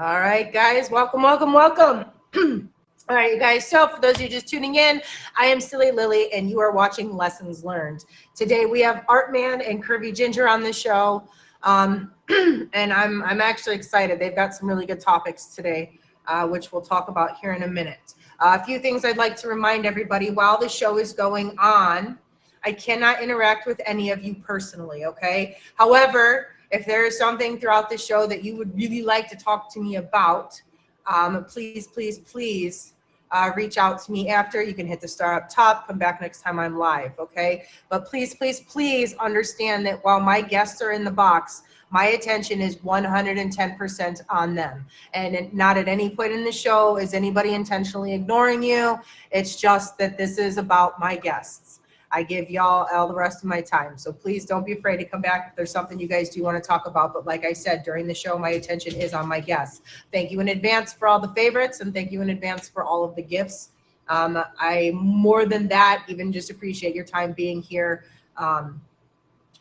All right, guys, welcome, welcome, welcome. All right, you guys, so for those of you just tuning in, I am Silly Lily, and you are watching Lessons Learned. Today we have Art Man and Curvy Ginger on the show, and I'm actually excited. They've got some really good topics today, which we'll talk about here in a minute. A few things I'd like to remind everybody while the show is going on. I cannot interact with any of you personally, okay? However, if there is something throughout the show that you would really like to talk to me about, please, please, please reach out to me after. You can hit the star up top, come back next time I'm live, okay? But please, please, please understand that while my guests are in the box, my attention is 110% on them. And not at any point in the show is anybody intentionally ignoring you. It's just that this is about my guests. I give y'all all the rest of my time. So please don't be afraid to come back if there's something you guys do want to talk about. But like I said, during the show, my attention is on my guests. Thank you in advance for all the favorites, and thank you in advance for all of the gifts. I more than that even just appreciate your time being here.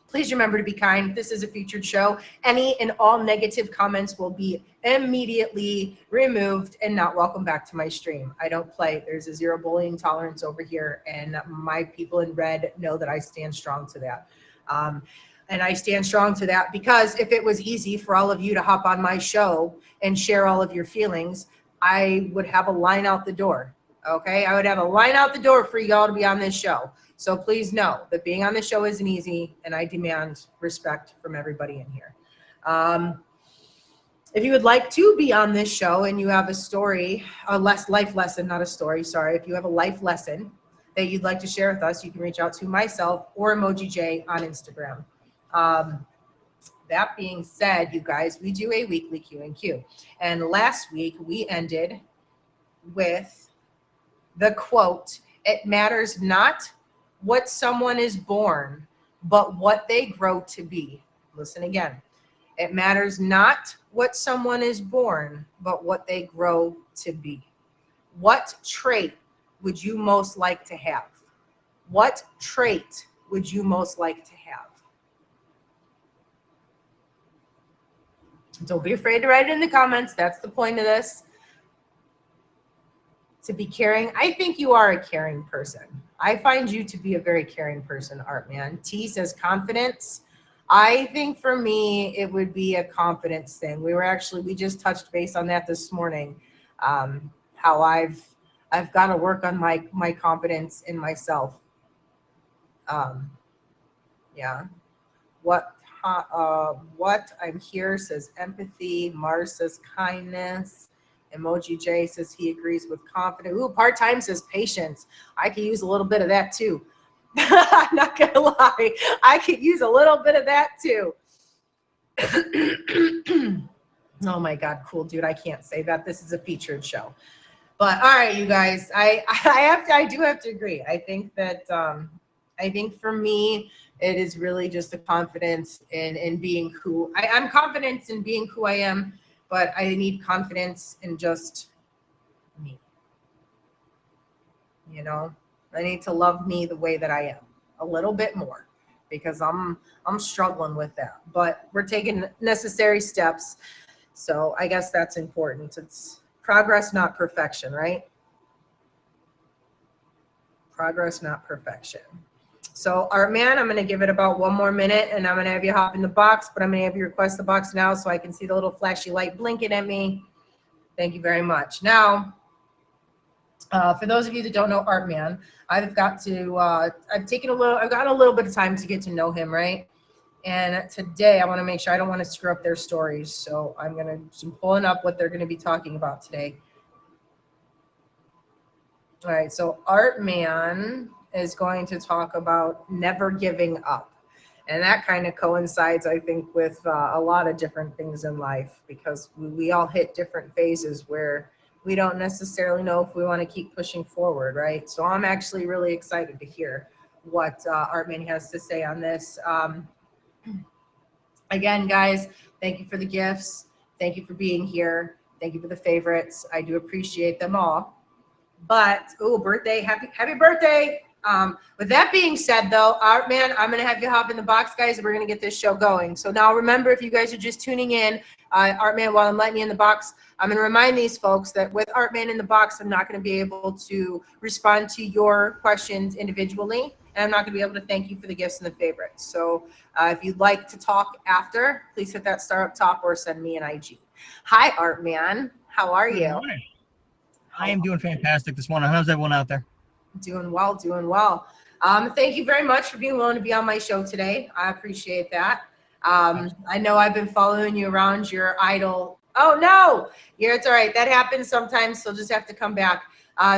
Please remember to be kind. This is a featured show. Any and all negative comments will be immediately removed and not welcome back to my stream. I don't play. There's a zero bullying tolerance over here, and my people in red know that I stand strong to that. And I stand strong to that because if it was easy for all of you to hop on my show and share all of your feelings, I would have a line out the door. Okay, I would have a line out the door for y'all to be on this show. So please know that being on the show isn't easy, and I demand respect from everybody in here. If you would like to be on this show and you have a story, life lesson, not a story, sorry. If you have a life lesson that you'd like to share with us, you can reach out to myself or Emoji J on Instagram. That being said, you guys, we do a weekly Q&Q. And last week we ended with the quote, "It matters not what someone is born, but what they grow to be." Listen again. It matters not what someone is born, but what they grow to be. What trait would you most like to have? What trait would you most like to have? Don't be afraid to write it in the comments. That's the point of this. To be caring. I think you are a caring person. I find you to be a very caring person, Art Man. T says confidence. I think for me, it would be a confidence thing. We just touched base on that this morning. How I've got to work on my confidence in myself. Yeah. What I'm here says empathy. Mars says kindness. Emoji J says he agrees with confidence. Ooh, part-time says patience. I could use a little bit of that too. I'm not gonna lie. I could use a little bit of that too. Oh my God, cool dude. I can't say that. This is a featured show. But all right, you guys, I do have to agree. I think that I think for me, it is really just the confidence in being who I'm confident in being who I am. But I need confidence in just me. You know, I need to love me the way that I am a little bit more because I'm struggling with that. But we're taking necessary steps. So I guess that's important. It's progress, not perfection, right? Progress, not perfection. So Art Man, I'm going to give it about one more minute and I'm going to have you hop in the box, but I'm going to have you request the box now so I can see the little flashy light blinking at me. Thank you very much. Now, for those of you that don't know Art Man, I've got a little bit of time to get to know him, right? And today I want to make sure I don't want to screw up their stories. So I'm pulling up what they're going to be talking about today. All right, so Art Man is going to talk about never giving up. And that kind of coincides, I think, with a lot of different things in life because we all hit different phases where we don't necessarily know if we want to keep pushing forward, right? So I'm actually really excited to hear what Art Man has to say on this. Again, guys, thank you for the gifts. Thank you for being here. Thank you for the favorites. I do appreciate them all. But, oh, birthday, happy birthday. With that being said, though, Art Man, I'm going to have you hop in the box, guys, and we're going to get this show going. So now remember, if you guys are just tuning in, Art Man, while I'm letting you in the box, I'm going to remind these folks that with Art Man in the box, I'm not going to be able to respond to your questions individually, and I'm not going to be able to thank you for the gifts and the favorites. So if you'd like to talk after, please hit that star up top or send me an IG. Hi, Art Man. How are you? Good morning. I am doing fantastic this morning. How's everyone out there? Doing well, doing well. Thank you very much for being willing to be on my show today. I appreciate that. I know I've been following you around your idol. Oh, no. Yeah, it's all right. That happens sometimes, so just have to come back.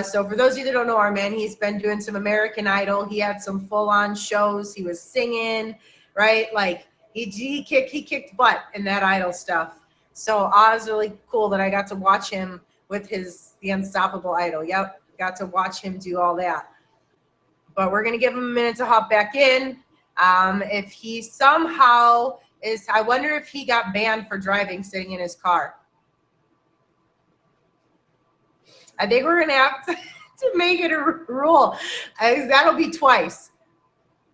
So for those of you that don't know our man, he's been doing some American Idol. He had some full-on shows. He was singing, right? Like, he kicked butt in that Idol stuff. So it was really cool that I got to watch him with the Unstoppable Idol. Yep, got to watch him do all that. But we're going to give him a minute to hop back in. If he somehow is, I wonder if he got banned for driving sitting in his car. I think we're going to have to make it a rule. That'll be twice.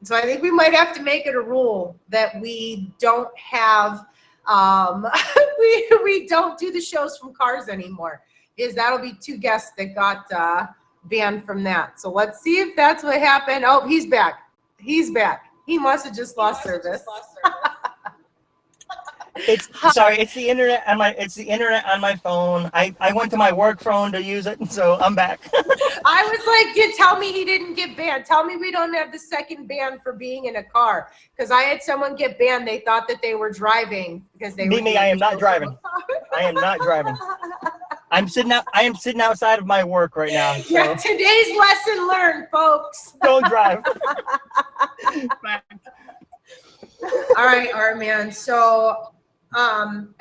So I think we might have to make it a rule that we don't have, we don't do the shows from cars anymore. Because that'll be 2 guests that got banned from that. So let's see if that's what happened. Oh, he's back. He's back. He must have just lost service. It's the internet on my phone. I went to my work phone to use it, so I'm back. I was like, you tell me he didn't get banned. Tell me we don't have the second ban for being in a car. Because I had someone get banned. They thought that they were driving because they were. I am not driving. I am not driving. I am sitting outside of my work right now. So. Yeah, today's lesson learned, folks. Don't drive. All right, Art Man. So,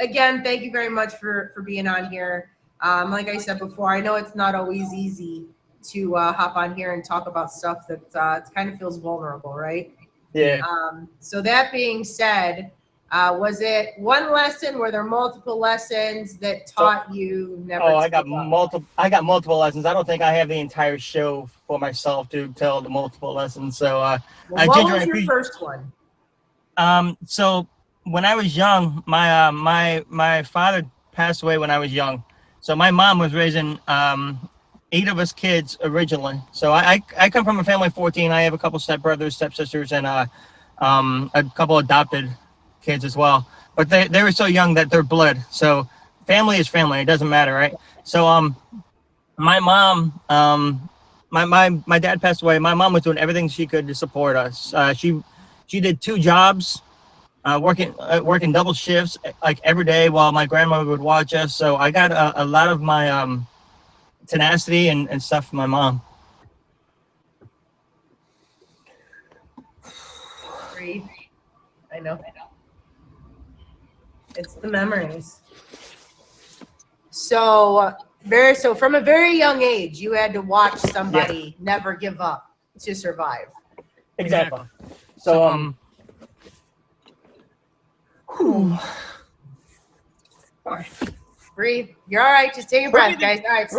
again, thank you very much for being on here. Like I said before, I know it's not always easy to hop on here and talk about stuff that kind of feels vulnerable, right? Yeah. So that being said, was it one lesson? Were there multiple lessons that taught you never? Oh, I got multiple lessons. I don't think I have the entire show for myself to tell the multiple lessons. So, what was your first one? So when I was young, my father passed away when I was young. So my mom was raising 8 of us kids originally. So I come from a family of 14. I have a couple stepbrothers, stepsisters, and a couple adopted kids as well. But they were so young that they're blood. So family is family. It doesn't matter, right? So my mom, my dad passed away. My mom was doing everything she could to support us. She did 2 jobs, working double shifts like every day while my grandmother would watch us. So I got a lot of my tenacity and stuff from my mom. Breathe. I know. It's the memories. So from a very young age, you had to watch somebody never give up to survive. Exactly. So breathe. You're all right. Just take a breath, guys. All right.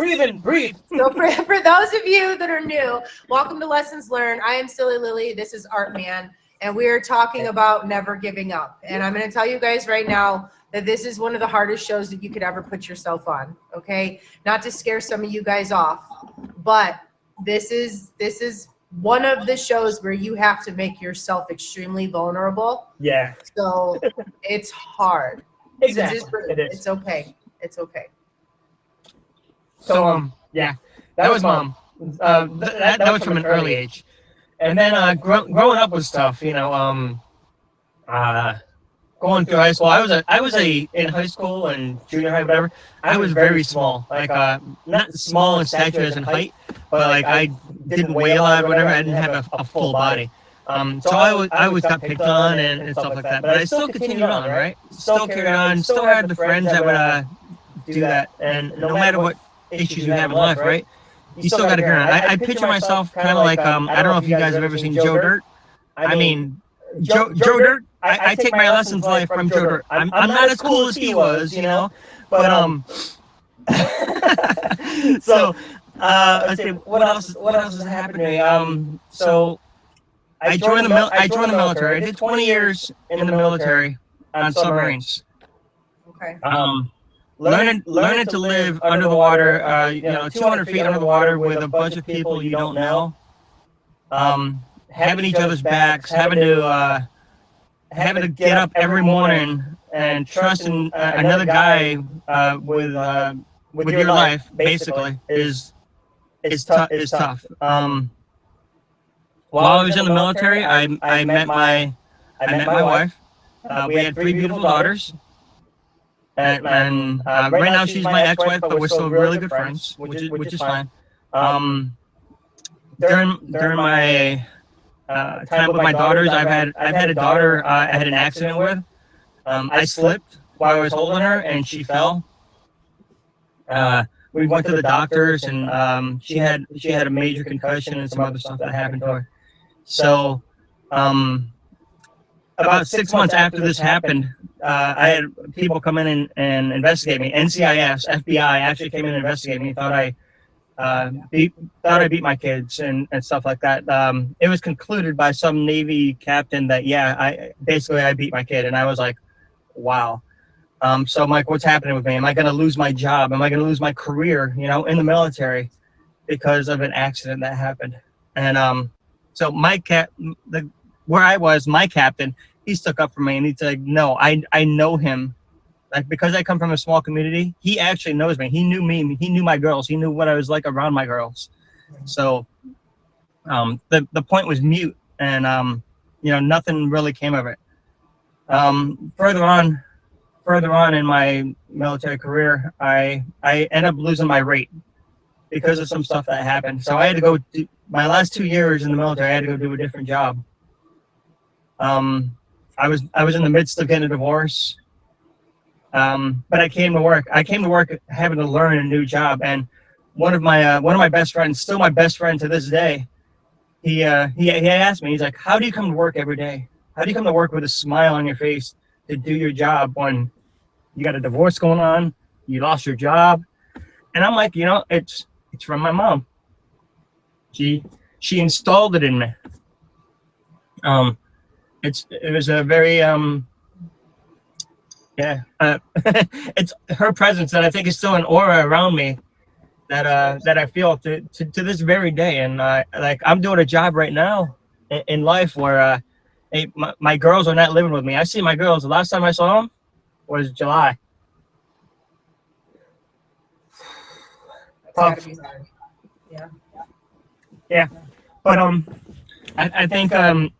Breathe. So for those of you that are new, welcome to Lessons Learned. I am Silly Lily. This is Art Man, and we are talking about never giving up. And I'm going to tell you guys right now that this is one of the hardest shows that you could ever put yourself on. Okay, not to scare some of you guys off, but this is one of the shows where you have to make yourself extremely vulnerable. Yeah. So it's hard. Exactly. It is. It's okay. It's okay. So yeah, that was mom. That was from an early age, and then growing up was tough. You know, going through high school, I was in high school and junior high, whatever. I was very small, like not small in stature as in height, but like I didn't weigh a lot or whatever. I didn't have a full body. So I always got picked on and stuff like that. But I still continued on, right? Still carried on. Still had the friends that would do that. And no matter what issues you have in life, right? You still got to carry on. I picture myself kind of like I don't know if you guys have ever seen Joe Dirt. I mean, Joe Dirt. I take my lessons in life from Joe Dirt. I'm not as cool as he was, you know. But so Let's see, what else has happened to me? So I joined the military. I did 20 years in the military on submarines. Okay. Learning to live under the water, 200 feet under the water with a bunch of people you don't know, having each other's backs, having to get up every morning and trusting another guy with your life basically is tough. While I was in the military, I met my wife. We had 3 beautiful daughters. And right now she's my ex-wife, but we're still really good friends, which is fine. During my time with my daughters, I've had a daughter I had an accident with. I slipped while I was holding her, and she fell. We went to the doctors, and she had a major concussion and some other stuff that happened to her. So, about 6 months after this happened, I had people come in and investigate me. NCIS, FBI actually came in and investigated me. Thought I beat my kids and stuff like that. It was concluded by some Navy captain that I beat my kid, and I was like, wow. So I'm like, what's happening with me? Am I going to lose my job? Am I going to lose my career? In the military because of an accident that happened. And so where I was, my captain, he stuck up for me, and he's like, no, I know him. Like, because I come from a small community, he actually knows me. He knew me. He knew my girls. He knew what I was like around my girls. So the point was mute, and nothing really came of it. Further on in my military career, I ended up losing my rate because of some stuff that happened. So I had to go do my last 2 years in the military. I had to go do a different job. I was in the midst of getting a divorce. But I came to work having to learn a new job. And one of my best friends, still my best friend to this day, he asked me, he's like, how do you come to work every day? How do you come to work with a smile on your face to do your job when you got a divorce going on, you lost your job? And I'm like, it's from my mom. She installed it in me. It was a very it's her presence that I think is still an aura around me that I feel to this very day. And like, I'm doing a job right now in life where my girls are not living with me. I see my girls. The last time I saw them was July. That's gotta be hard. Yeah. Yeah, but I think that's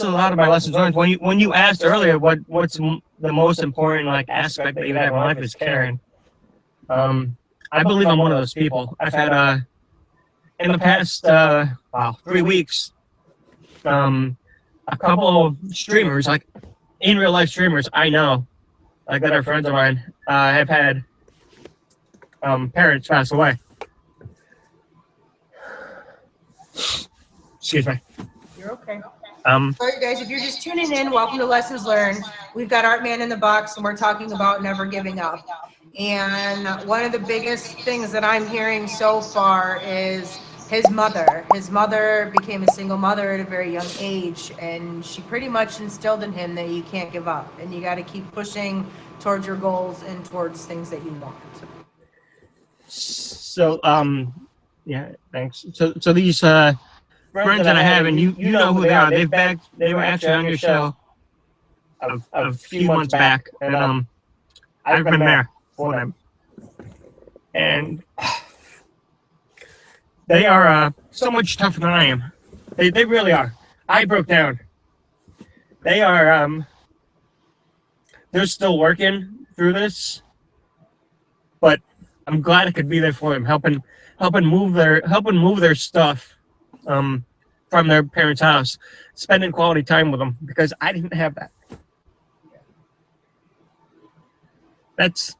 a lot of my lessons learned. When you asked earlier what's the most important aspect that you have in life is caring. I believe I'm one of those people. I've had in the past 3 weeks, a couple of streamers, like in real life streamers I know, like that are friends of mine, have had parents pass away. Excuse me. You're okay. So you guys, if you're just tuning in, welcome to Lessons Learned. We've got Art Man in the box, and we're talking about never giving up. And one of the biggest things that I'm hearing so far is his mother. His mother became a single mother at a very young age, and she pretty much instilled in him that you can't give up, and you got to keep pushing towards your goals and towards things that you want. So yeah, thanks. So these friends that I have, and you know who they are. They were actually on your show a few months back, and I've been there for them, and they are so much tougher than I am. They really are. I broke down. They are they're still working through this, but I'm glad I could be there for them, helping move their stuff from their parents' house, spending quality time with them, because I didn't have that. That's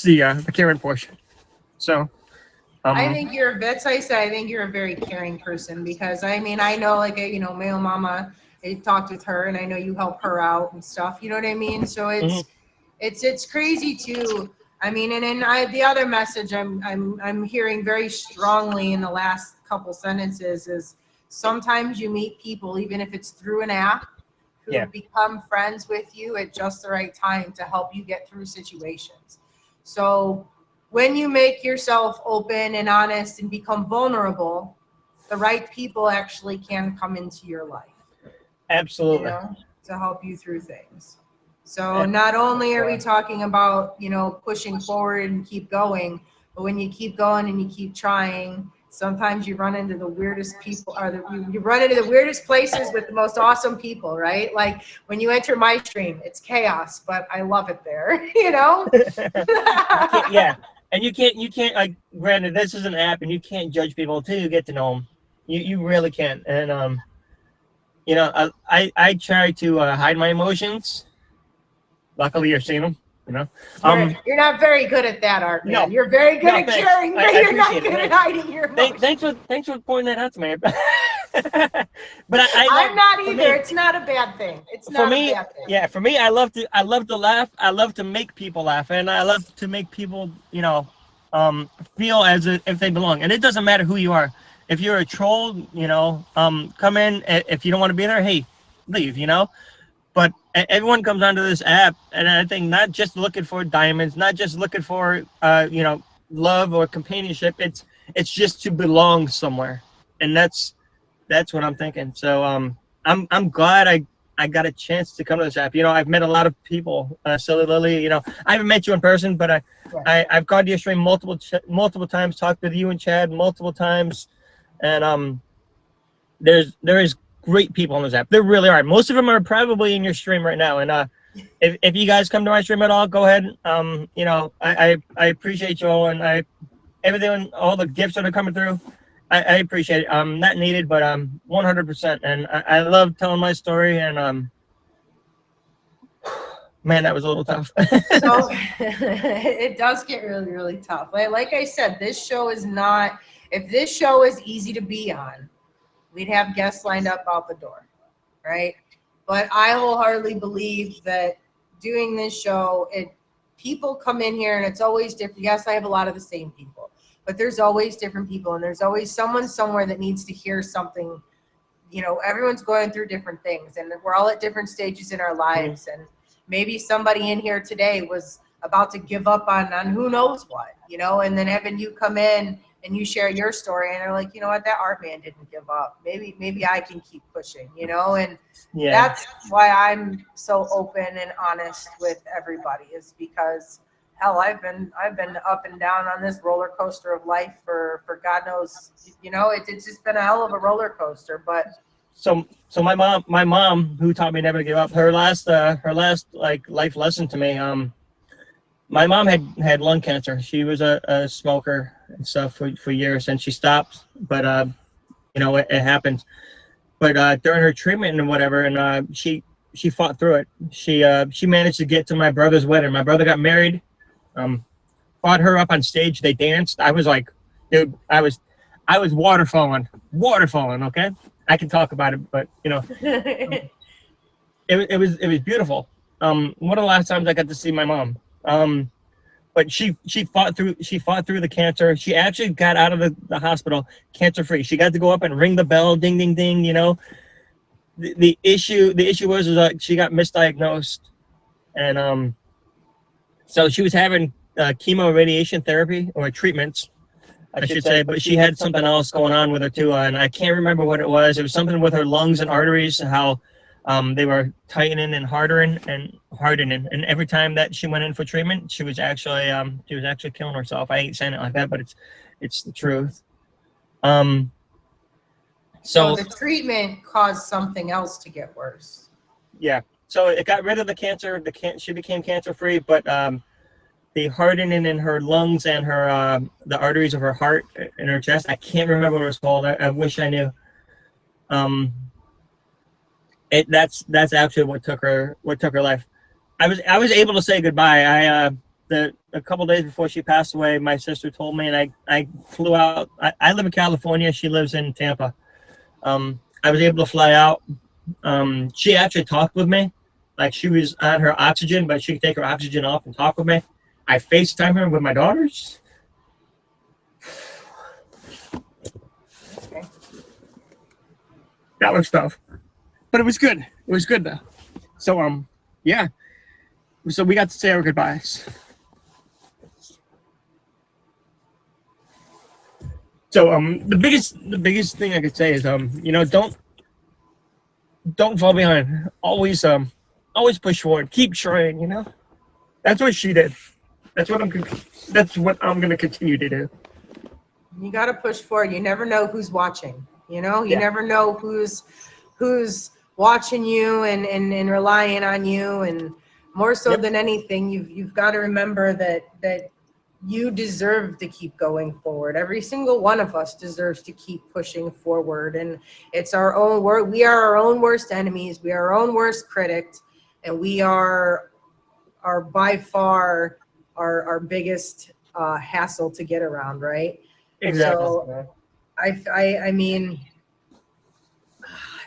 the caring portion. So I think that's why I said I think you're a very caring person, because I mean, I know my own mama, I talked with her, and I know you help her out and stuff, you know what I mean? So it's crazy too. I mean, and then the other message I'm hearing very strongly in the last couple sentences is sometimes you meet people, even if it's through an app, who Yeah. become friends with you at just the right time to help you get through situations. So when you make yourself open and honest and become vulnerable, the right people actually can come into your life. Absolutely. You know, to help you through things. So not only are we talking about, you know, pushing forward and keep going, but when you keep going and you keep trying, sometimes you run into the weirdest people, or you run into the weirdest places with the most awesome people, right? Like when you enter my stream, it's chaos, but I love it there, you know? Yeah. And you can't, like, granted, this is an app and you can't judge people until you get to know them. You really can't. And, you know, I try to hide my emotions. Luckily, you're seeing them, you know. You're not very good at that, Art Man. No. You're very good at Thanks. sharing, but I you're not appreciate good it. at hiding your emotions. Thanks for pointing that out to me. But I'm not for either. me, It's not a bad thing. It's for not me, a bad thing. yeah, for me, I love to laugh. I love to make people laugh, and I love to make people, you know, feel as if they belong. And it doesn't matter who you are. If you're a troll, you know, come in. If you don't want to be there, hey, leave. You know. But everyone comes onto this app, and I think not just looking for diamonds, not just looking for you know, love or companionship. It's just to belong somewhere, and that's what I'm thinking. So I'm glad I got a chance to come to this app. You know, I've met a lot of people. Silly Lily, you know, I haven't met you in person, but I've gone to your stream multiple times, talked with you and Chad multiple times, and there is great people on this app. There really are. Most of them are probably in your stream right now. And if you guys come to my stream at all, go ahead. You know, I appreciate you all, and everything, all the gifts that are coming through. I appreciate it. Not needed, but 100%. And I love telling my story. And man, that was a little tough. So it does get really, really tough. Like I said, this show is not. If this show is easy to be on, we'd have guests lined up out the door, right? But I wholeheartedly believe that doing this show, people come in here and it's always different. Yes, I have a lot of the same people, but there's always different people, and there's always someone somewhere that needs to hear something. You know, everyone's going through different things, and we're all at different stages in our lives. And maybe somebody in here today was about to give up on who knows what, you know, and then having you come in and you share your story, and they're like, you know what, that Art Man didn't give up. Maybe I can keep pushing, you know. And that's why I'm so open and honest with everybody, is because hell, I've been up and down on this roller coaster of life for God knows, you know, it's just been a hell of a roller coaster. But so my mom, who taught me never to give up, her last like life lesson to me, my mom had lung cancer. She was a smoker and stuff for years, and she stopped. But you know, it happens. But during her treatment and whatever, and she fought through it. She managed to get to my brother's wedding. My brother got married. Fought her up on stage. They danced. I was like, dude, I was waterfalling. Okay, I can talk about it, but you know, it was beautiful. One of the last times I got to see my mom. But she fought through the cancer. She actually got out of the hospital cancer free. She got to go up and ring the bell, ding ding ding. You know, the issue was that she got misdiagnosed, and so she was having chemo radiation therapy or treatments, I should say, but she had something else going on with her too, and I can't remember what it was. It was something with her lungs and arteries, how they were tightening and hardening. And every time that she went in for treatment, she was actually killing herself. I ain't saying it like that, but it's the truth. So the treatment caused something else to get worse. Yeah. So it got rid of the cancer. She became cancer free, but the hardening in her lungs and her the arteries of her heart and her chest, I can't remember what it was called. I wish I knew. That's actually what took her life. I was able to say goodbye. A couple days before she passed away, my sister told me, and I flew out. I live in California. She lives in Tampa. I was able to fly out. She actually talked with me, like she was on her oxygen, but she could take her oxygen off and talk with me. I FaceTime her with my daughters. Okay. That was tough, but it was good. It was good though. So yeah. So we got to say our goodbyes. So the biggest thing I could say is you know, don't fall behind. Always push forward. Keep trying. You know, that's what she did. That's what I'm gonna continue to do. You got to push forward. You never know who's watching. You know, you Yeah. never know who's watching you and relying on you. And more so Yep. than anything, you've got to remember that you deserve to keep going forward. Every single one of us deserves to keep pushing forward. And it's our own work. We are our own worst enemies. We are our own worst critics. And we are by far our biggest hassle to get around, right? Exactly. So I mean,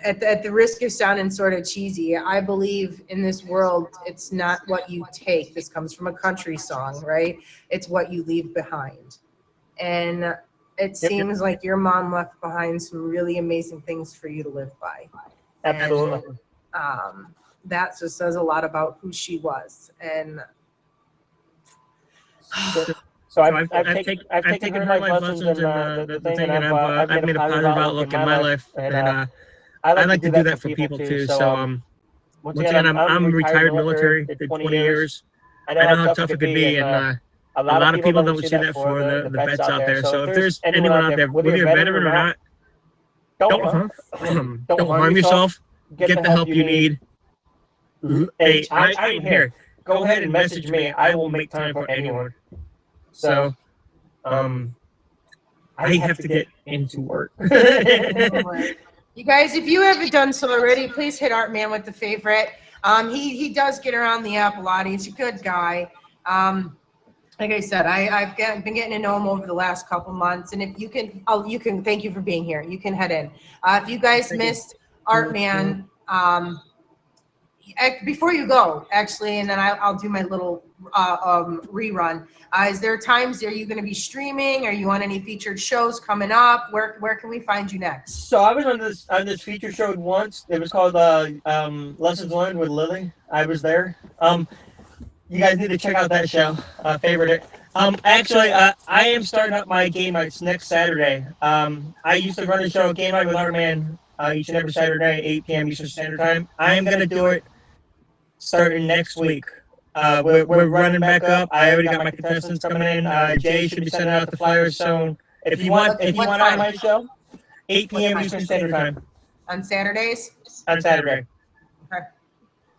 at the risk of sounding sort of cheesy, I believe in this world, it's not what you take. This comes from a country song, right? It's what you leave behind. And it seems like your mom left behind some really amazing things for you to live by. Absolutely. And that just says a lot about who she was. And So I've taken her life lessons and the thing, and I've made a positive outlook in my life, and I like to do that for people too. So once again, I'm retired military, did 20 years. I know how tough it could be, and a lot of people don't see that for the vets out there. So if there's anyone out there, whether you're a veteran or not, don't harm yourself. Get the help you need. Hey, I'm here. Go ahead and message me. I will make time for anyone. So, I have to get into work. you guys, if you haven't done so already, please hit Art Man with the favorite. He does get around the app a lot. He's a good guy. Like I said, I've been getting to know him over the last couple months. And if you can, thank you for being here. You can head in. If you guys missed Art Man, before you go, actually, and then I'll do my little rerun. Is there times, are you going to be streaming? Are you on any featured shows coming up? Where can we find you next? So I was on this feature show once. It was called Lessons Learned with Lily. I was there. You guys need to check out that show. Favorite it. Actually, I am starting up my game nights next Saturday. I used to run a show, Game Night with Art Man, each and every Saturday, 8 p.m. Eastern Standard Time. I am going to do it starting next week. We're running back up. I already got my contestants coming in. Jay should be sending out the flyers soon. If you want on my show, 8 p.m. Eastern Standard Time. On Saturdays? On Saturday. Okay.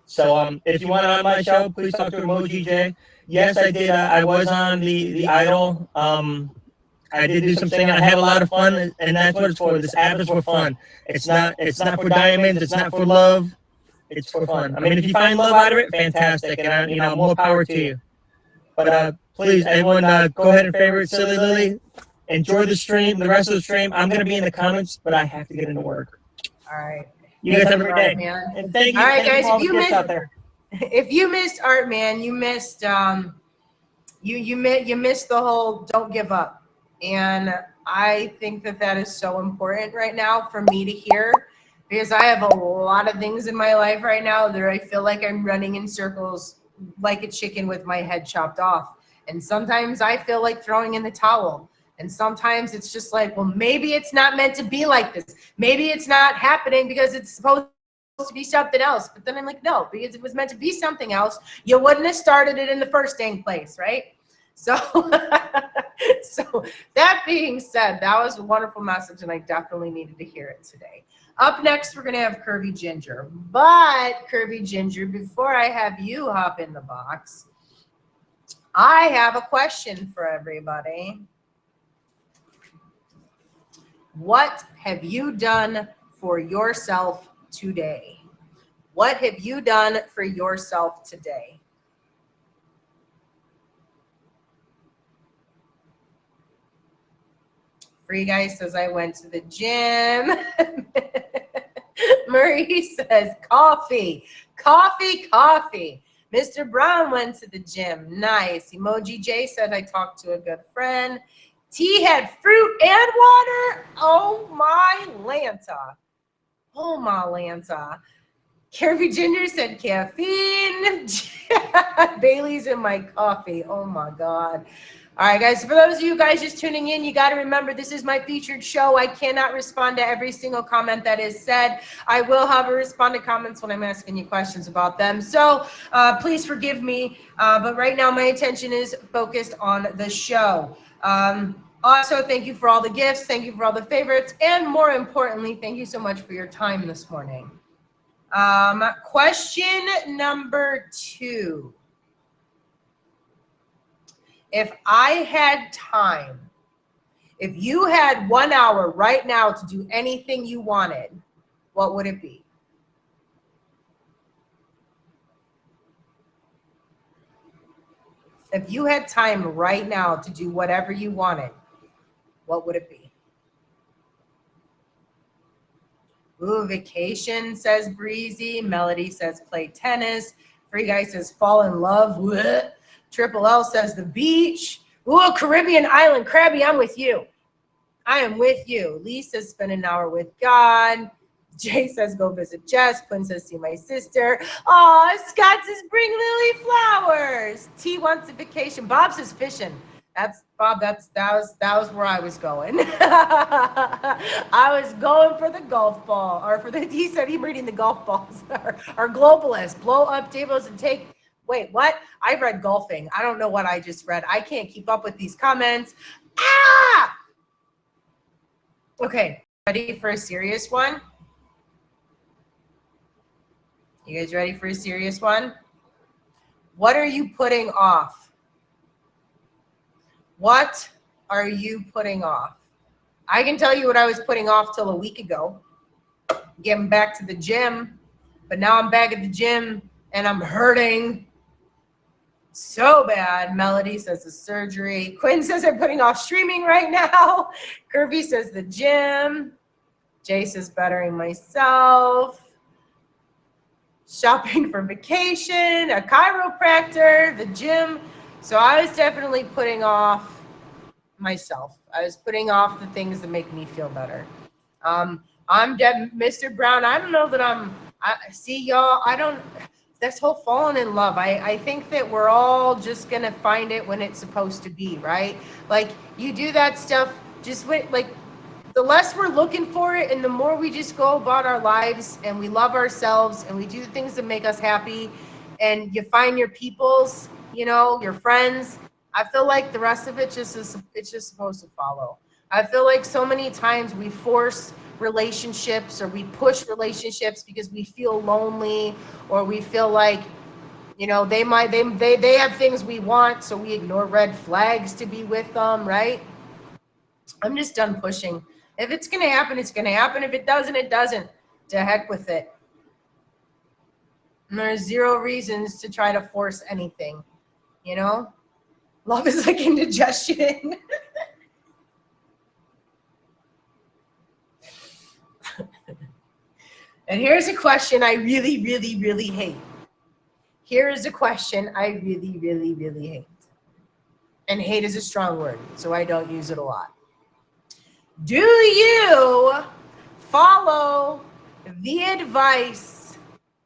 So if you want on my show, please talk to Emoji Jay. Yes, I did. I was on the Idol. I did do some singing. I had a lot of fun, and that's what it's for. This app is for fun. It's not for diamonds. It's not for love. It's for fun. I mean, if you find love out of it, fantastic, and more power to you. But please, everyone, go ahead and favorite Silly Lily. Enjoy the stream, the rest of the stream. I'm gonna be in the comments, but I have to get into work. All right. You guys have a great day. And thank you. All right, guys. If you missed Art Man, you missed you missed the whole don't give up. And I think that is so important right now for me to hear. Because I have a lot of things in my life right now that I feel like I'm running in circles like a chicken with my head chopped off. And sometimes I feel like throwing in the towel. And sometimes it's just like, well, maybe it's not meant to be like this. Maybe it's not happening because it's supposed to be something else. But then I'm like, no, because it was meant to be something else. You wouldn't have started it in the first dang place, right? So, so that being said, that was a wonderful message, and I definitely needed to hear it today. Up next, we're going to have Curvy Ginger. But, Curvy Ginger, before I have you hop in the box, I have a question for everybody. What have you done for yourself today? What have you done for yourself today? Free Guy says, I went to the gym. Marie says, coffee, coffee, coffee. Mr. Brown went to the gym. Nice. Emoji J said, I talked to a good friend. T had fruit and water. Oh my Lanta. Oh my Lanta. Curvy Ginger said caffeine. Bailey's in my coffee. Oh my God. All right, guys. For those of you guys just tuning in, you got to remember this is my featured show. I cannot respond to every single comment that is said. I will, however, respond to comments when I'm asking you questions about them. So please forgive me. But right now, my attention is focused on the show. Also, thank you for all the gifts. Thank you for all the favorites. And more importantly, thank you so much for your time this morning. Question number 2. If I had time, if you had 1 hour right now to do anything you wanted, what would it be? If you had time right now to do whatever you wanted, what would it be? Ooh, vacation, says Breezy. Melody says play tennis. Free Guy says fall in love. Blech. Triple L says the beach. Ooh, Caribbean island. Krabby, I'm with you. I am with you. Lee says spend an hour with God. Jay says go visit Jess. Quinn says see my sister. Aw, Scott says bring Lily flowers. T wants a vacation. Bob says fishing. That's Bob. That was where I was going. I was going for the golf ball, or for the. He said he's reading the golf balls. Or globalist, blow up tables and take. Wait, what? I read golfing. I don't know what I just read. I can't keep up with these comments. Ah! Okay, ready for a serious one? You guys ready for a serious one? What are you putting off? What are you putting off? I can tell you what I was putting off till a week ago. Getting back to the gym. But now I'm back at the gym and I'm hurting so bad. Melody says the surgery. Quinn says I'm putting off streaming right now. Curvy says the gym. Jay says bettering myself. Shopping for vacation, a chiropractor, the gym. So I was definitely putting off myself. I was putting off the things that make me feel better. I'm dead, Mr. Brown. I don't know that see y'all. This whole falling in love. I think that we're all just gonna find it when it's supposed to be, right? Like you do that stuff just like the less we're looking for it and the more we just go about our lives and we love ourselves and we do the things that make us happy and you find your peoples, your friends. I feel like the rest of it it's just supposed to follow. I feel like so many times we force relationships or we push relationships because we feel lonely or we feel like they have things we want, so we ignore red flags to be with them, right? I'm just done pushing. If it's gonna happen, it's gonna happen. If it doesn't, it doesn't. To heck with it. And there's zero reasons to try to force anything, Love is like indigestion. And here's a question I really, really, really hate. Here is a question I really, really, really hate. And hate is a strong word, so I don't use it a lot. Do you follow the advice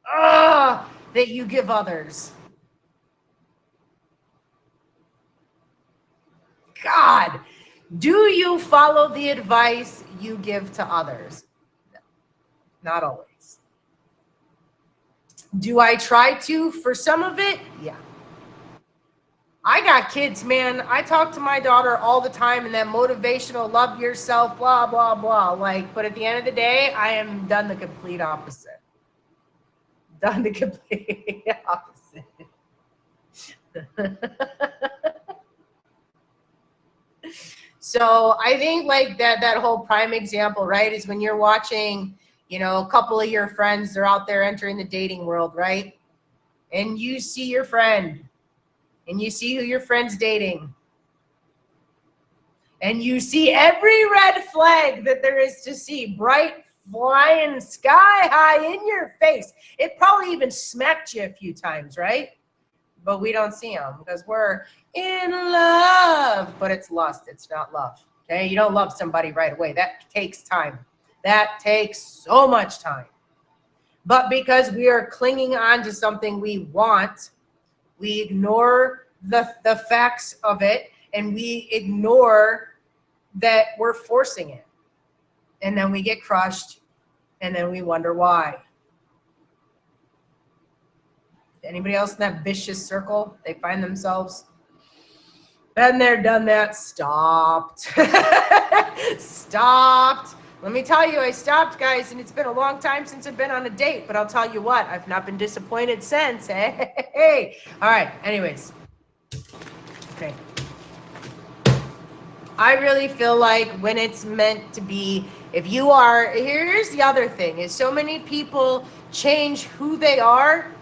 that you give others? God, do you follow the advice you give to others? No, not always. Do I try to for some of it? Yeah. I got kids, man. I talk to my daughter all the time and that motivational love yourself, blah, blah, blah. But at the end of the day, I am done the complete opposite. Done the complete opposite. So I think like that whole prime example, right, is when you're watching, a couple of your friends, they're out there entering the dating world, right? And you see your friend. And you see who your friend's dating. And you see every red flag that there is to see, bright, flying sky high in your face. It probably even smacked you a few times, right? but we don't see them because we're in love. But it's lust. It's not love. Okay, you don't love somebody right away. That takes time. That takes so much time. But because we are clinging on to something we want, we ignore the facts of it, and we ignore that we're forcing it. And then we get crushed, and then we wonder why. Anybody else in that vicious circle? They find themselves, been there, done that, stopped. Stopped. Let me tell you, I stopped, guys, and it's been a long time since I've been on a date, but I'll tell you what, I've not been disappointed since. Hey. All right, anyways. Okay. I really feel like when it's meant to be, if you are, here's the other thing, is so many people change who they are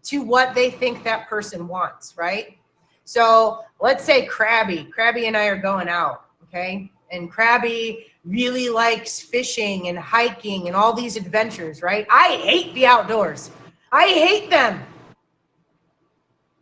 to what they think that person wants, right? So let's say Krabby and I are going out, okay? And Krabby really likes fishing and hiking and all these adventures, right? I hate the outdoors. I hate them.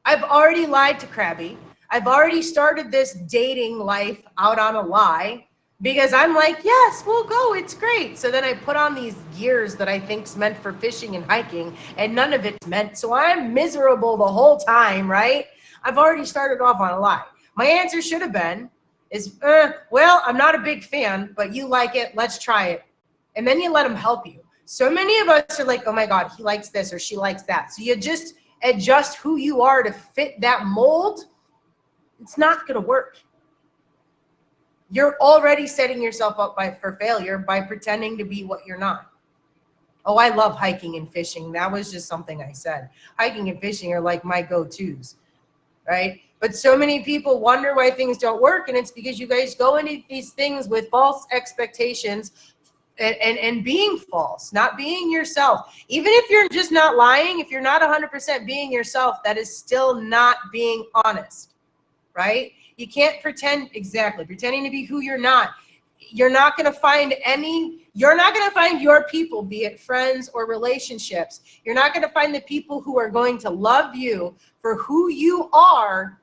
I've already lied to Krabby. I've already started this dating life out on a lie because I'm like, yes, we'll go. It's great. So then I put on these gears that I think's meant for fishing and hiking, and none of it's meant. So I'm miserable the whole time, right? I've already started off on a lie. My answer should have been, well, I'm not a big fan, but you like it. Let's try it. And then you let them help you. So many of us are like, oh my God, he likes this or she likes that. So you just adjust who you are to fit that mold. It's not going to work. You're already setting yourself up for failure by pretending to be what you're not. Oh, I love hiking and fishing. That was just something I said. Hiking and fishing are like my go-tos, right? But so many people wonder why things don't work, and it's because you guys go into these things with false expectations and being false, not being yourself. Even if you're just not lying, if you're not 100% being yourself, that is still not being honest, right? You can't pretend, exactly, pretending to be who you're not. You're not going to find your people, be it friends or relationships. You're not going to find the people who are going to love you for who you are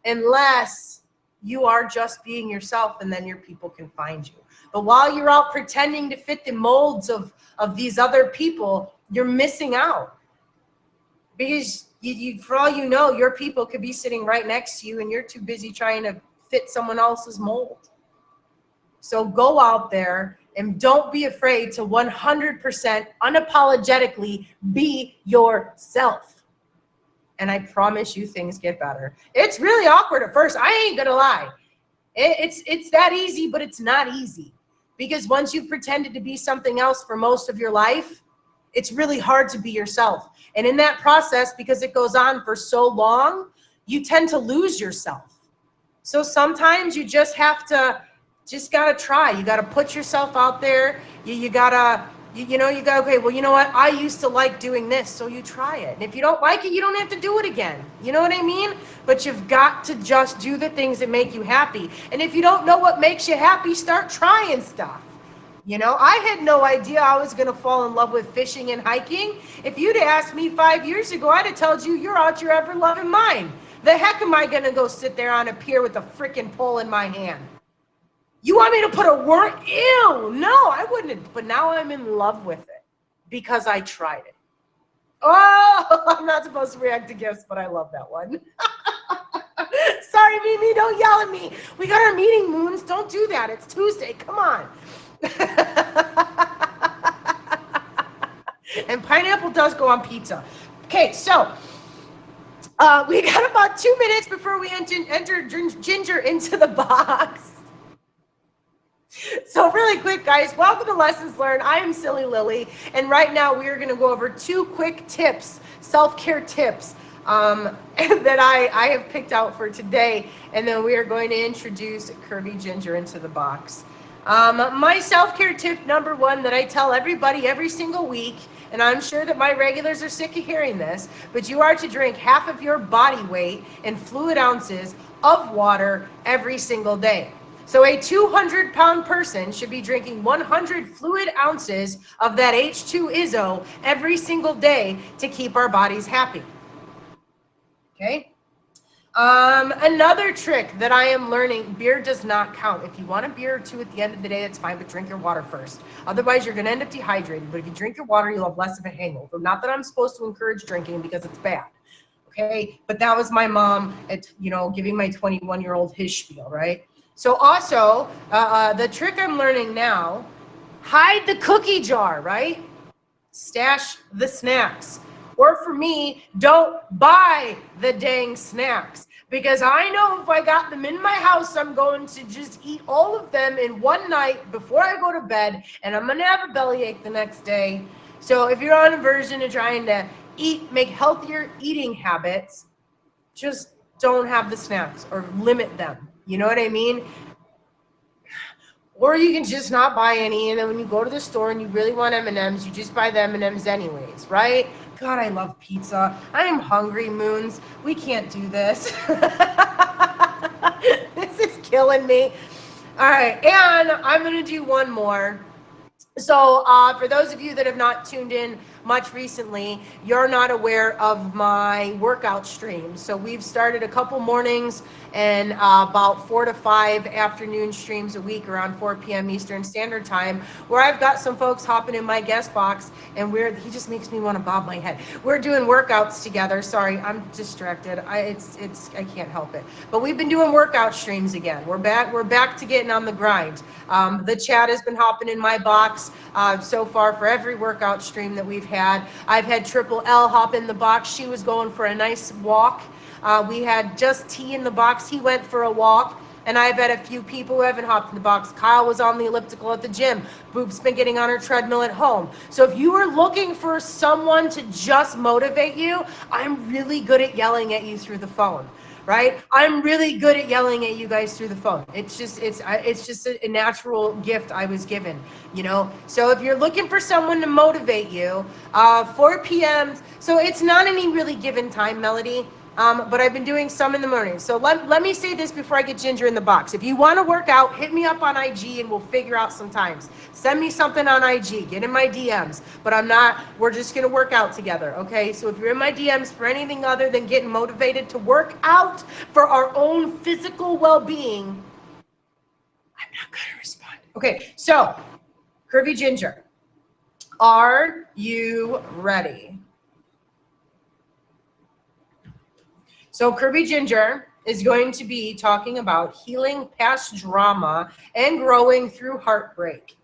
unless you are just being yourself, and then your people can find you. But while you're out pretending to fit the molds of these other people, you're missing out. Because you, for all you know, your people could be sitting right next to you and you're too busy trying to fit someone else's mold. So go out there and don't be afraid to 100% unapologetically be yourself. And I promise you things get better. It's really awkward at first. I ain't gonna lie. It's that easy, but it's not easy. Because once you've pretended to be something else for most of your life, it's really hard to be yourself. And in that process, because it goes on for so long, you tend to lose yourself. So sometimes you just gotta try. You gotta put yourself out there. You gotta, okay, well, you know what? I used to like doing this, so you try it. And if you don't like it, you don't have to do it again. You know what I mean? But you've got to just do the things that make you happy. And if you don't know what makes you happy, start trying stuff. You know, I had no idea I was going to fall in love with fishing and hiking. If you'd asked me 5 years ago, I'd have told you you're out your ever-loving mind. The heck am I going to go sit there on a pier with a freaking pole in my hand? You want me to put a worm? Ew, no, I wouldn't. But now I'm in love with it because I tried it. Oh, I'm not supposed to react to gifts, but I love that one. Sorry, Mimi, don't yell at me. We got our meeting, Moons. Don't do that. It's Tuesday. Come on. And pineapple does go on pizza. Okay, so we got about 2 minutes before we enter Ginger into the box. So really quick, guys, welcome to Lessons Learned. I am Silly Lily, and right now we are going to go over 2 quick tips, self-care tips that I have picked out for today, and then we are going to introduce Curvy Ginger into the box. My self-care tip number 1 that I tell everybody every single week, and I'm sure that my regulars are sick of hearing this, but you are to drink half of your body weight in fluid ounces of water every single day. So a 200-pound person should be drinking 100 fluid ounces of that H2 Izzo every single day to keep our bodies happy. Okay. Another trick that I am learning, beer does not count. If you want a beer or two at the end of the day, that's fine, but drink your water first. Otherwise, you're going to end up dehydrated. But if you drink your water, you'll have less of a hangover. Not that I'm supposed to encourage drinking because it's bad. Okay. But that was my mom at, giving my 21-year-old his spiel, right? So also, the trick I'm learning now, hide the cookie jar, right? Stash the snacks. Or for me, don't buy the dang snacks. Because I know if I got them in my house, I'm going to just eat all of them in one night before I go to bed, and I'm going to have a bellyache the next day. So if you're on a version of trying to make healthier eating habits, just don't have the snacks or limit them. You know what I mean? Or you can just not buy any, and then when you go to the store and you really want M&Ms, you just buy the M&Ms anyways, right? God, I love pizza. I am hungry, Moons. We can't do this. This is killing me. All right, and I'm going to do one more. So for those of you that have not tuned in much recently, you're not aware of my workout streams. So we've started a couple mornings and about 4 to 5 afternoon streams a week around 4 p.m. Eastern Standard Time, where I've got some folks hopping in my guest box, and he just makes me want to bob my head. We're doing workouts together. Sorry, I'm distracted. I can't help it. But we've been doing workout streams again. We're back to getting on the grind. The chat has been hopping in my box so far for every workout stream that we've had. I've had Triple L hop in the box. She was going for a nice walk. We had Just T in the box. He went for a walk. And I've had a few people who haven't hopped in the box. Kyle was on the elliptical at the gym. Boop's been getting on her treadmill at home. So if you are looking for someone to just motivate you, I'm really good at yelling at you through the phone. Right? I'm really good at yelling at you guys through the phone. It's just a natural gift I was given, So if you're looking for someone to motivate you, 4 p.m. So it's not any really given time, Melody. But I've been doing some in the morning. So let me say this before I get Ginger in the box. If you want to work out, hit me up on IG and we'll figure out some times. Send me something on IG. Get in my DMs. But we're just going to work out together, okay? So if you're in my DMs for anything other than getting motivated to work out for our own physical well-being, I'm not going to respond. Okay, so Curvy Ginger, are you ready? So Curvy Ginger is going to be talking about healing past drama and growing through heartbreak.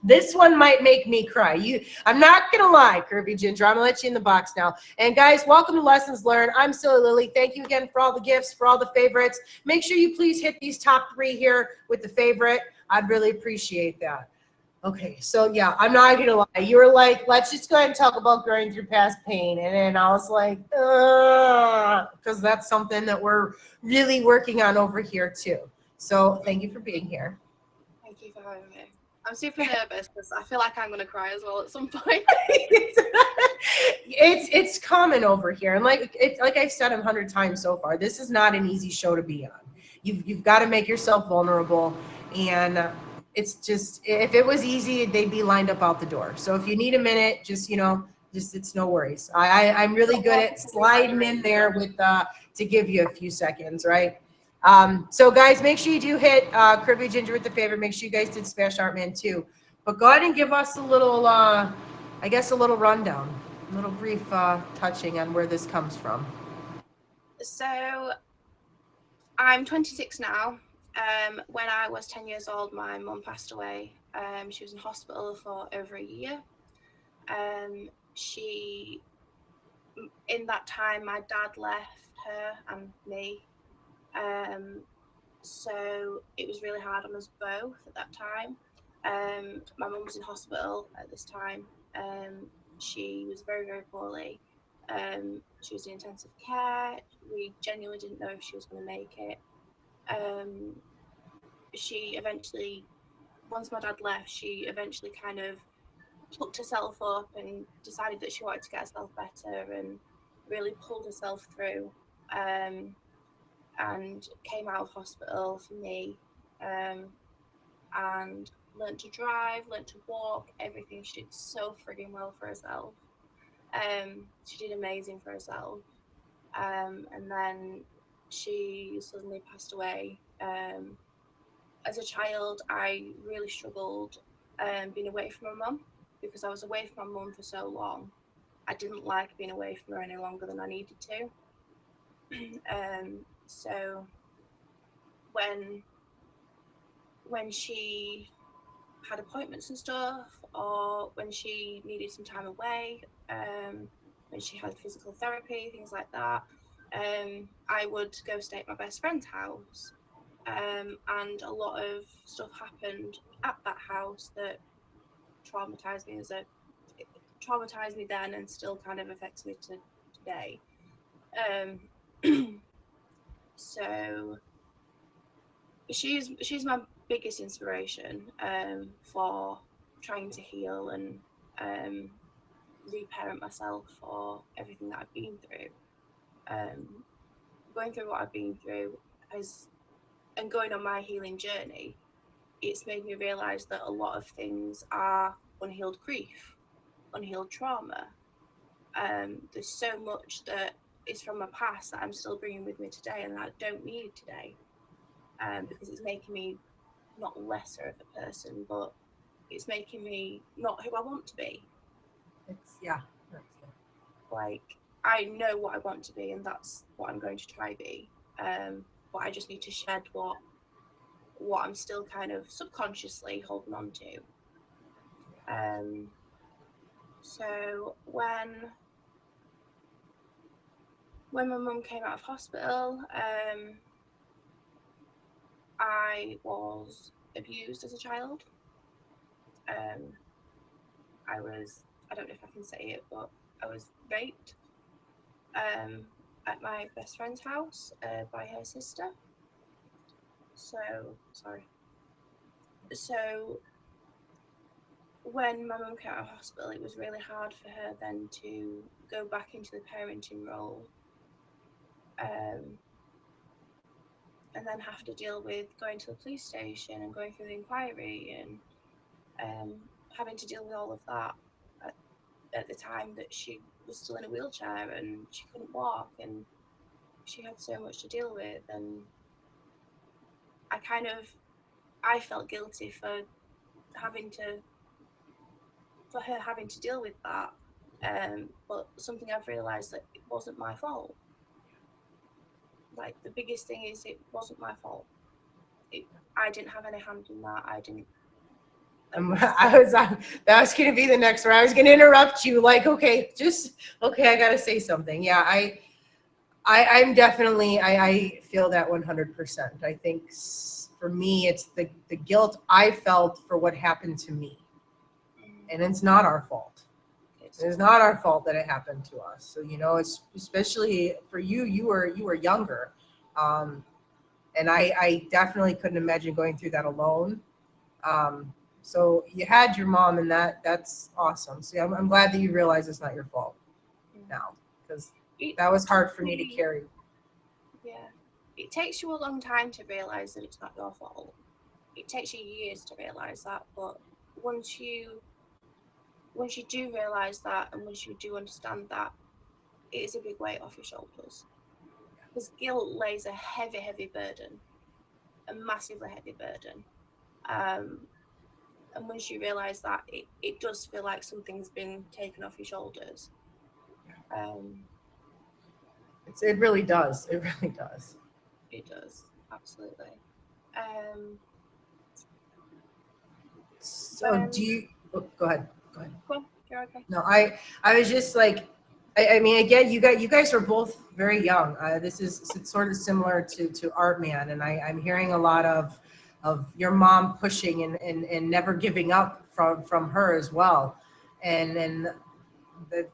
This one might make me cry. I'm not gonna lie, Curvy Ginger. I'm gonna let you in the box now. And guys, welcome to Lessons Learned. I'm Silly Lily. Thank you again for all the gifts, for all the favorites. Make sure you please hit these top 3 here with the favorite. I'd really appreciate that. Okay, so yeah, I'm not gonna lie. You were like, let's just go ahead and talk about growing through past pain. And then I was like, because that's something that we're really working on over here too. So thank you for being here. Thank you for having me. I'm super nervous because I feel like I'm gonna cry as well at some point. It's common over here, and like I've said 100 times so far, this is not an easy show to be on. You've got to make yourself vulnerable, and it's just, if it was easy, they'd be lined up out the door. So if you need a minute, just it's no worries. I'm really good at sliding in there with to give you a few seconds, right? So guys, make sure you do hit Curvy Ginger with the favorite. Make sure you guys did Smash Artman too. But go ahead and give us a little, I guess, a little rundown, a little brief touching on where this comes from. So I'm 26 now. When I was 10 years old, my mum passed away. She was in hospital for over a year. In that time, my dad left her and me. So it was really hard on us both at that time. My mum was in hospital at this time. She was very, very poorly. She was in intensive care. We genuinely didn't know if she was going to make it. She eventually, once my dad left, she eventually kind of plucked herself up and decided that she wanted to get herself better and really pulled herself through. And came out of hospital for me, and learned to drive, learned to walk, everything. She did so frigging well for herself. She did amazing for herself. And then she suddenly passed away. As a child, I really struggled being away from my mum because I was away from my mum for so long. I didn't like being away from her any longer than I needed to. So when she had appointments and stuff, or when she needed some time away, when she had physical therapy, things like that, I would go stay at my best friend's house. And a lot of stuff happened at that house that traumatized me as a traumatized me then and still kind of affects me to today. Um, so she's my biggest inspiration for trying to heal and um, reparent myself for everything that I've been through. Going through what I've been through has and going on my healing journey, it's made me realize that a lot of things are unhealed grief, unhealed trauma. There's so much that is from my past that I'm still bringing with me today and that I don't need today, because it's making me not lesser of a person, but it's making me not who I want to be. Yeah. Like, I know what I want to be, and that's what I'm going to try be. But I just need to shed what I'm still kind of subconsciously holding on to. So when my mum came out of hospital, I was abused as a child. Um, I don't know if I can say it, but I was raped um, at my best friend's house by her sister. So, sorry. So, when my mum came out of hospital, it was really hard for her then to go back into the parenting role, and then have to deal with going to the police station and going through the inquiry and having to deal with all of that at the time that she was still in a wheelchair and she couldn't walk and she had so much to deal with. And I felt guilty for having to for her having to deal with that. But something I've realised that it wasn't my fault. Like, the biggest thing is it wasn't my fault. I didn't have any hand in that. I didn't. That was going to be the next one. I was going to interrupt you. Like, okay, I got to say something. Yeah, I'm definitely, I feel that 100%. I think for me, it's the guilt I felt for what happened to me. And it's not our fault. It's not our fault that it happened to us. So, it's especially for you, you were younger. And I definitely couldn't imagine going through that alone. So you had your mom, and that's awesome. So I'm glad that you realize it's not your fault now, because that was hard for me to carry. Yeah, it takes you a long time to realize that it's not your fault. It takes you years to realize that, but once you do realize that, and once you do understand that, it is a big weight off your shoulders. Because guilt lays a heavy burden, a massively heavy burden. And once you realize that, it does feel like something's been taken off your shoulders. It really does. It really does. It does, absolutely. So do you? Oh, go ahead. Go ahead. Go on, you're okay. No, I was just like, I mean, again, you guys are both very young. This is sort of similar to Art Man, and I'm hearing a lot of your mom pushing and never giving up from her as well, and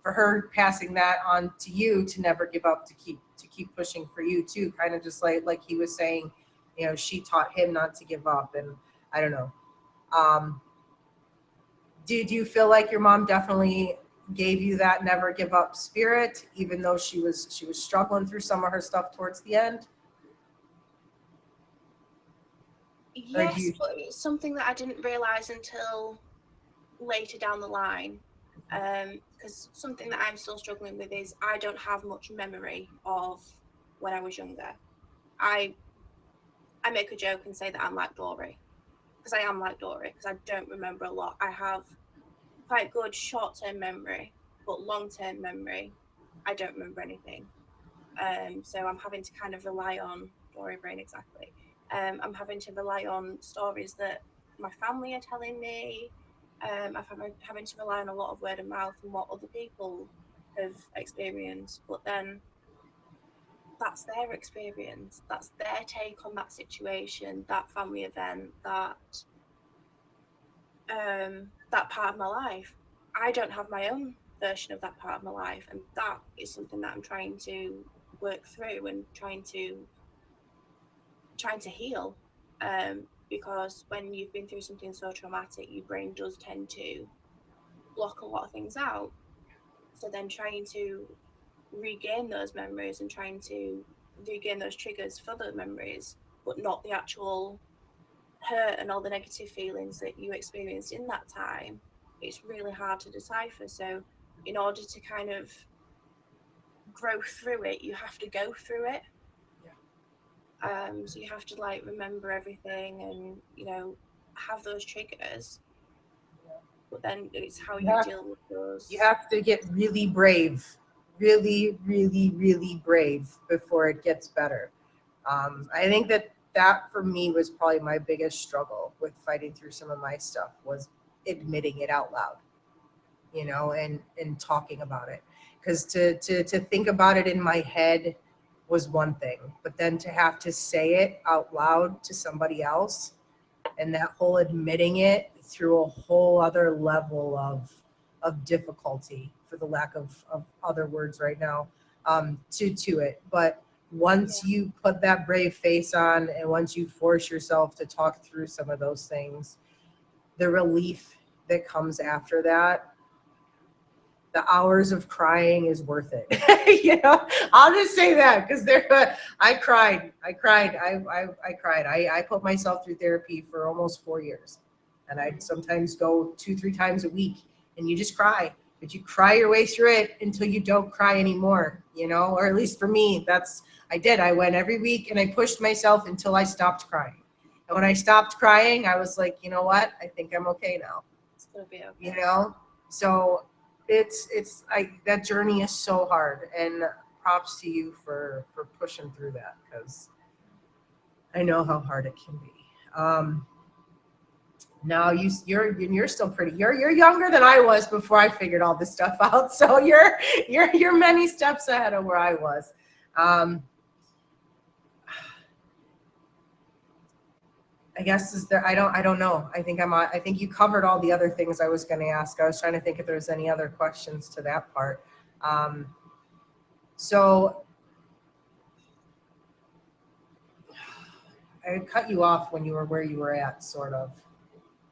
for her passing that on to you to never give up, to keep pushing for you too, kind of just like he was saying, she taught him not to give up, and I don't know. Do you feel like your mom definitely gave you that never give up spirit, even though she was struggling through some of her stuff towards the end? Yes, but it's something that I didn't realize until later down the line. Because something that I'm still struggling with is I don't have much memory of when I was younger. I make a joke and say that I'm like Dory, because I am like Dory, because I don't remember a lot. I have quite good short-term memory, but long-term memory, I don't remember anything. So I'm having to kind of rely on Dory brain, exactly. I'm having to rely on stories that my family are telling me. Having to rely on a lot of word of mouth and what other people have experienced. But then that's their experience. That's their take on that situation, that family event, that part of my life. I don't have my own version of that part of my life, and that is something that I'm trying to work through and trying to heal. Because when you've been through something so traumatic, your brain does tend to block a lot of things out. So then trying to regain those memories and trying to regain those triggers for those memories, but not the actual hurt and all the negative feelings that you experienced in that time, it's really hard to decipher. So in order to kind of grow through it, you have to go through it. So you have to like remember everything and, you know, have those triggers, but then it's how you deal with those. You have to get really brave, really, really, really brave before it gets better. I think that for me was probably my biggest struggle with fighting through some of my stuff, was admitting it out loud, you know, and talking about it. Because to think about it in my head was one thing, but then to have to say it out loud to somebody else, and that whole admitting it through a whole other level of difficulty, for the lack of other words right now, to it. But once you put that brave face on, and once you force yourself to talk through some of those things, the relief that comes after that, the hours of crying is worth it. You know, I'll just say that, because I cried. I cried. I put myself through therapy for almost 4 years, and I'd sometimes go 2-3 times a week, and you just cry, but you cry your way through it until you don't cry anymore, you know, or at least for me, I did. I went every week and I pushed myself until I stopped crying. And when I stopped crying, I was like, you know what? I think I'm okay now. It's gonna be okay. You know? So that journey is so hard, and props to you for pushing through that, because I know how hard it can be. Now you're still pretty. You're younger than I was before I figured all this stuff out. So you're many steps ahead of where I was. I guess is there. I don't know. I think you covered all the other things I was going to ask. I was trying to think if there was any other questions to that part. So I cut you off when you were where you were at, sort of,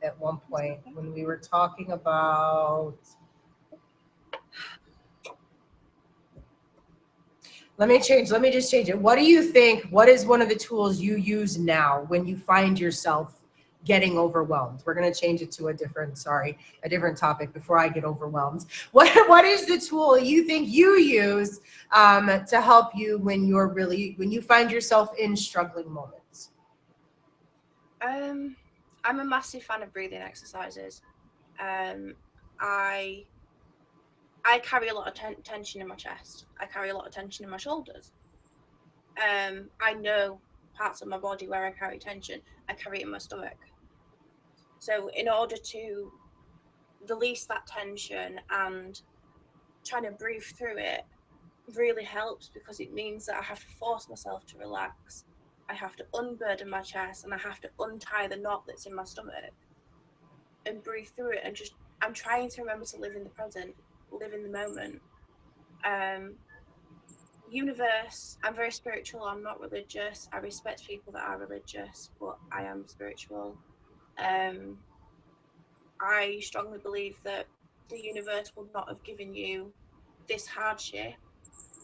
at one point when we were talking about. Let me just change it. What do you think? What is one of the tools you use now when you find yourself getting overwhelmed? We're going to change it to a different topic before I get overwhelmed. What is the tool you think you use to help you when you find yourself in struggling moments? I'm a massive fan of breathing exercises. I carry a lot of tension in my chest. I carry a lot of tension in my shoulders. I know parts of my body where I carry tension. I carry it in my stomach. So in order to release that tension and trying to breathe through it really helps, because it means that I have to force myself to relax. I have to unburden my chest, and I have to untie the knot that's in my stomach and breathe through it. And just, I'm trying to remember to live in the present, live in the moment. Universe, I'm very spiritual. I'm not religious. I respect people that are religious, but I am spiritual. I strongly believe that the universe would not have given you this hardship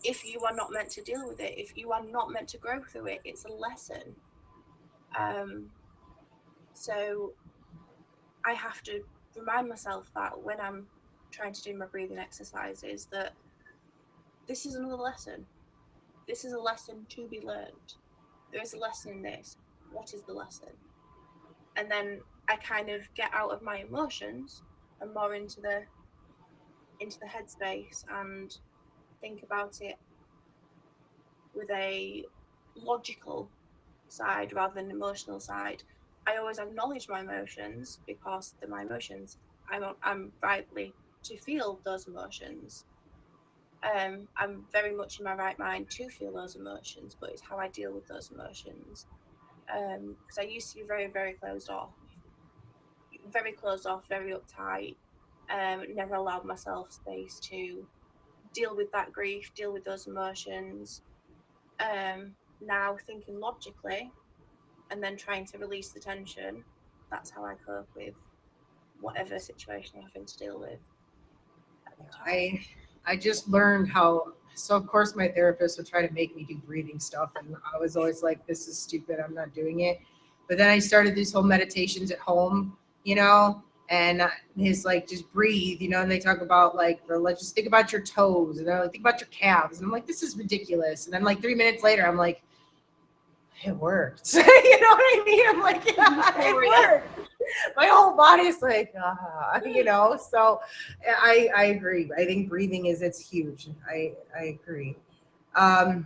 if you are not meant to deal with it, if you are not meant to grow through it. It's a lesson. So I have to remind myself that when I'm trying to do my breathing exercises, that this is another lesson. This is a lesson to be learned. There is a lesson in this. What is the lesson? And then I kind of get out of my emotions and more into the headspace and think about it with a logical side rather than an emotional side. I always acknowledge my emotions because they're my emotions. I'm rightly to feel those emotions. I'm very much in my right mind to feel those emotions, but it's how I deal with those emotions. Because I used to be very, very closed off, very uptight. Never allowed myself space to deal with that grief, deal with those emotions. Now thinking logically and then trying to release the tension, that's how I cope with whatever situation I'm having to deal with at the time. I just learned how. So of course my therapist would try to make me do breathing stuff, and I was always like, "This is stupid. I'm not doing it." But then I started these whole meditations at home, and his like just breathe, and they talk about like, or let's just think about your toes, and they're like, think about your calves, and I'm like, this is ridiculous. And then like 3 minutes later, I'm like, it worked. You know what I mean? I'm like, yeah, it worked. My whole body's like, So I agree. I think breathing it's huge. I agree. Um,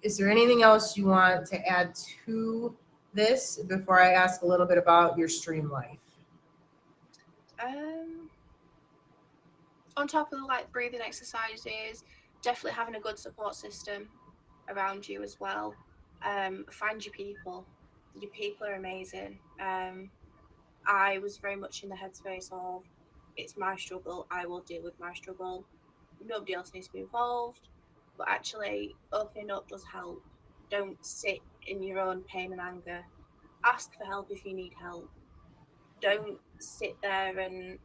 is there anything else you want to add to this before I ask a little bit about your stream life? On top of the like breathing exercises, definitely having a good support system around you as well. Find your people. Your people are amazing. I was very much in the headspace of it's my struggle, I will deal with my struggle. Nobody else needs to be involved. But actually, opening up does help. Don't sit in your own pain and anger. Ask for help if you need help. Don't sit there and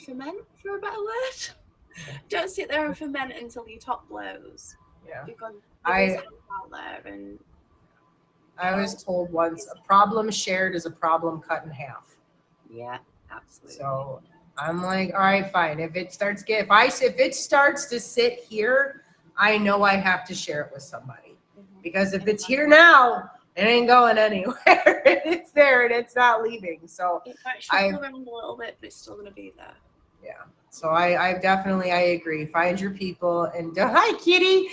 ferment, for a better word. Don't sit there and ferment until your top blows. Yeah. Because there is I help out there, and I was told once, a problem shared is a problem cut in half. yeah, absolutely. So I'm like, all right, fine. If it starts if it starts to sit here, I know I have to share it with somebody. Because if it's here now, it ain't going anywhere. It's there and it's not leaving. So it might shuffle around a little bit, but it's still gonna be there. yeah. So I definitely agree. Find your people and hi Kitty.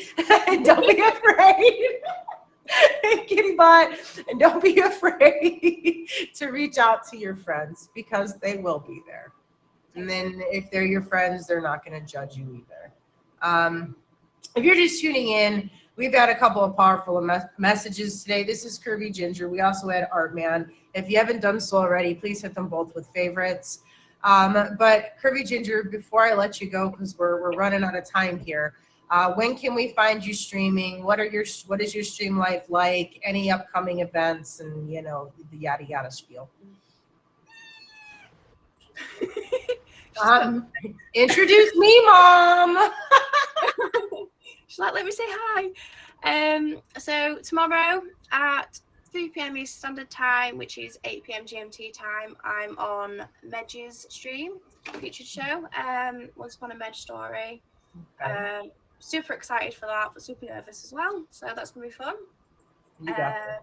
Don't be afraid. Kitty bot, and don't be afraid to reach out to your friends because they will be there. And then if they're your friends, they're not going to judge you either. If you're just tuning in, we've got a couple of powerful messages today. This is Curvy Ginger. We also had Art Man. If you haven't done so already, please hit them both with favorites. But Curvy Ginger, before I let you go, because we're running out of time here, when can we find you streaming? What is your stream life like? Any upcoming events and the yada yada spiel. Introduce me, Mom. She's like, let me say hi. So tomorrow at 3 p.m. Eastern Standard Time, which is 8 p.m. GMT time, I'm on Medge's stream, featured show. Once Upon a Medge Story. Okay. Super excited for that, but super nervous as well. So that's gonna be fun. You got that.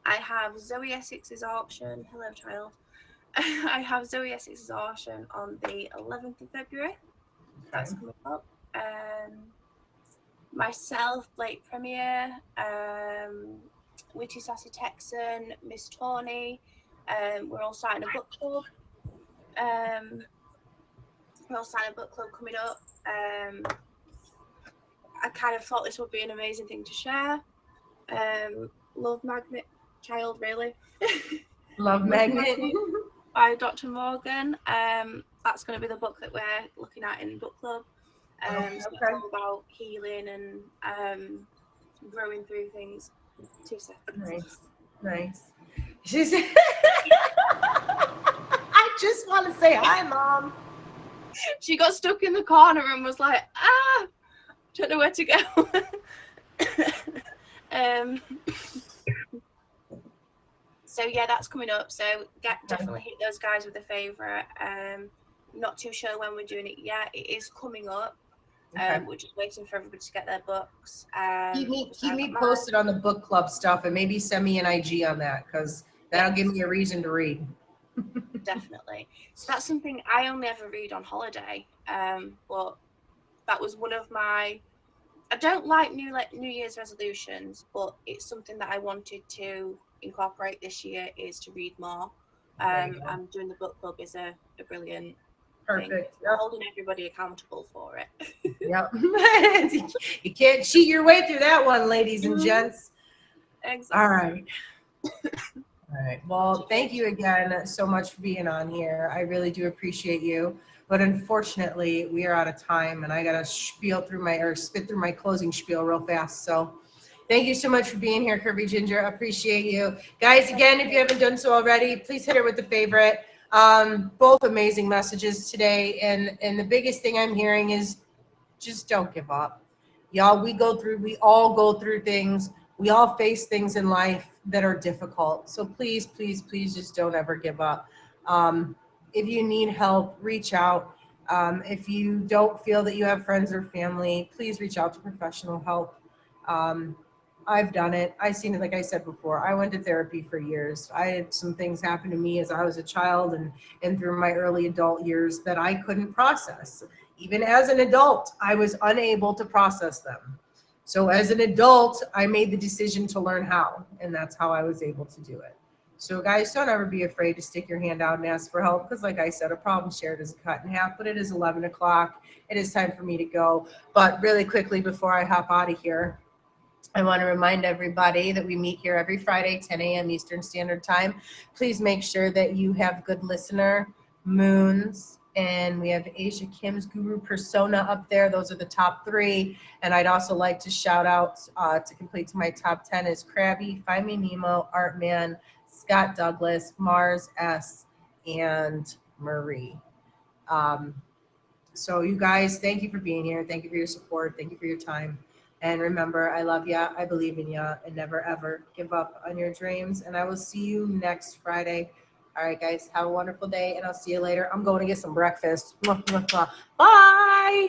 I have Zoe Essex's auction. Hello, child. I have Zoe Essex's auction on the 11th of February. That's coming up. Myself, Blake Premier, Witty Sassy Texan, Miss Tawny. We're all starting a book club. Coming up. I kind of thought this would be an amazing thing to share. Love Magnet Child, really. Love Magnet. By Dr. Morgan. That's going to be the book that we're looking at in book club. So it's all about healing and growing through things. 2 seconds. Nice. I just want to say hi, Mom. She got stuck in the corner and was like, don't know where to go. So yeah, that's coming up. So definitely hit those guys with a favourite. Not too sure when we're doing it yet. It is coming up. Okay. We're just waiting for everybody to get their books. Keep me posted on the book club stuff, and maybe send me an IG on that, because that'll give me a reason to read. Definitely. So that's something I only ever read on holiday. But that was one of my. I don't like New Year's resolutions, but it's something that I wanted to incorporate this year is to read more. And doing the book club is a brilliant thing. Perfect. We're holding everybody accountable for it. Yep. You can't cheat your way through that one, ladies and gents. Exactly. All right. All right. Well, thank you again so much for being on here. I really do appreciate you. But unfortunately, we are out of time, and I got to spit through my closing spiel real fast. So thank you so much for being here, Curvy Ginger. I appreciate you. Guys, again, if you haven't done so already, please hit her with the favorite. Both amazing messages today. And the biggest thing I'm hearing is just don't give up. Y'all, we all go through things. We all face things in life that are difficult. So please, please, please just don't ever give up. If you need help, reach out. If you don't feel that you have friends or family, please reach out to professional help. I've done it. I've seen it, like I said before. I went to therapy for years. I had some things happen to me as I was a child and through my early adult years that I couldn't process. Even as an adult, I was unable to process them. So as an adult, I made the decision to learn how, and that's how I was able to do it. So guys, don't ever be afraid to stick your hand out and ask for help, because like I said, a problem shared is cut in half. But it is 11 o'clock. It is time for me to go. But really quickly before I hop out of here, I want to remind everybody that we meet here every Friday, 10 a.m. Eastern Standard Time. Please make sure that you have good listener, Moons, and we have Asia Kim's Guru Persona up there. Those are the top 3. And I'd also like to shout out to complete to my top 10 is Krabby, Find Me Nemo, Artman, Scott Douglas, Mars S, and Marie. So you guys, thank you for being here. Thank you for your support. Thank you for your time. And remember, I love ya, I believe in ya, and never ever give up on your dreams. And I will see you next Friday. All right, guys, have a wonderful day, and I'll see you later. I'm going to get some breakfast. Bye.